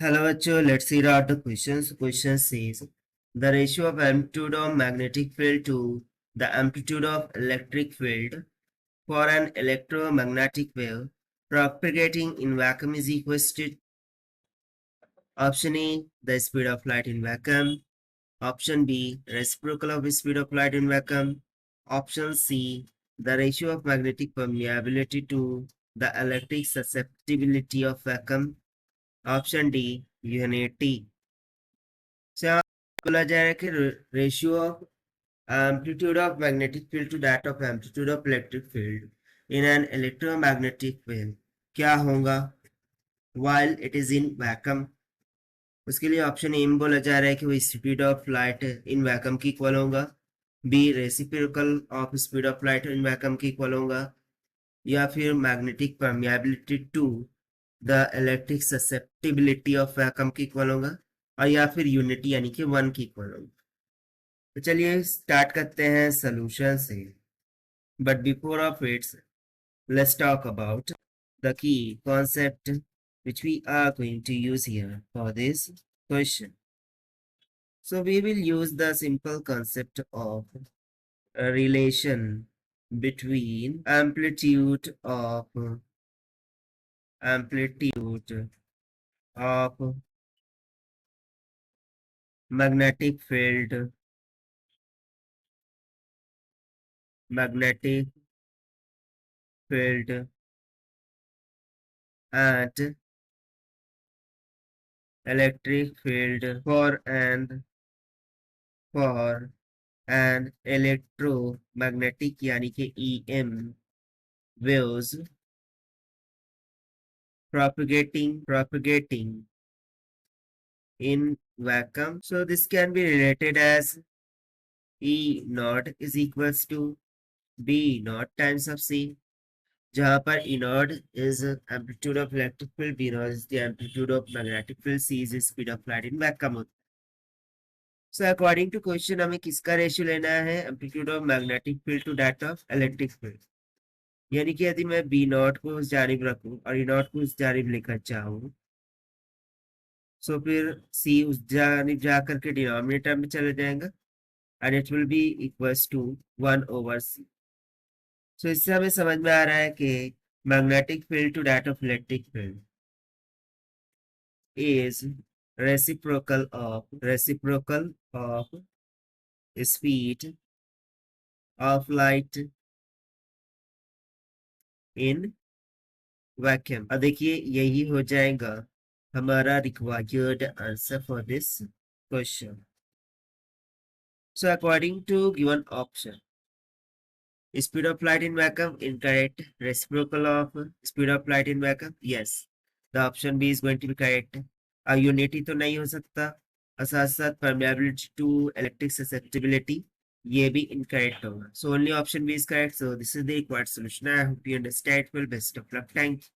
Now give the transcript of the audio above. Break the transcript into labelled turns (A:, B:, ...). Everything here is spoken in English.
A: Hello, bachcho. Let's see out the questions. Question says the ratio of amplitude of magnetic field to the amplitude of electric field for an electromagnetic wave propagating in vacuum is equal to option A, the speed of light in vacuum, option B, reciprocal of the speed of light in vacuum, option C, the ratio of magnetic permeability to the electric susceptibility of vacuum, option D, unity. So यहाँ बोला जा रहा है कि ratio of amplitude of magnetic field to that of amplitude of electric field in an electromagnetic wave क्या होगा while it is in vacuum। उसके लिए ऑप्शन ए में बोला जा रहा है कि वो speed of light in vacuum की इक्वल होगा, B reciprocal of speed of light in vacuum की इक्वल होगा, या फिर magnetic permeability to the electric susceptibility of vacuum की इक्वल होगा, और या फिर यूनिटी यानी कि 1 की इक्वल होगा। तो चलिए स्टार्ट करते हैं सोल्यूशन से, but before of its let's talk about the key concept which we are going to use here for this question. So we will use the simple concept of a relation between amplitude of magnetic field and electric field for an electromagnetic यानी कि EM waves propagating in vacuum. So this can be related as E naught is equals to B naught times of C, जहाँ पर E naught is amplitude of electric field, B naught is the amplitude of magnetic field, C is the speed of light in vacuum. So according to question हमें किसका ratio लेना है, amplitude of magnetic field to that of electric field। यानी कि यदि मैं B naught को उस जानिब रखूं और E naught को उस जानिब लेकर चाहूँ, सो फिर C उस जानिब जाकर के डिनोमिनेटर में चले जाएगा and it will be equals to 1 over C. So इससे हमें समझ में आ रहा है कि magnetic field to that of electric field is reciprocal of speed of light in vacuum। अब देखिए यही हो जाएगा हमारा required answer for this question. So according to given option, speed of light in vacuum incorrect, reciprocal of speed of light in vacuum yes, the option B is going to be correct। Unity तो नहीं हो सकता, और साथ साथ permeability to electric susceptibility ये भी incorrect होगा। So only option B is correct, so this is the required solution। I hope you understand well, best of luck, thank you।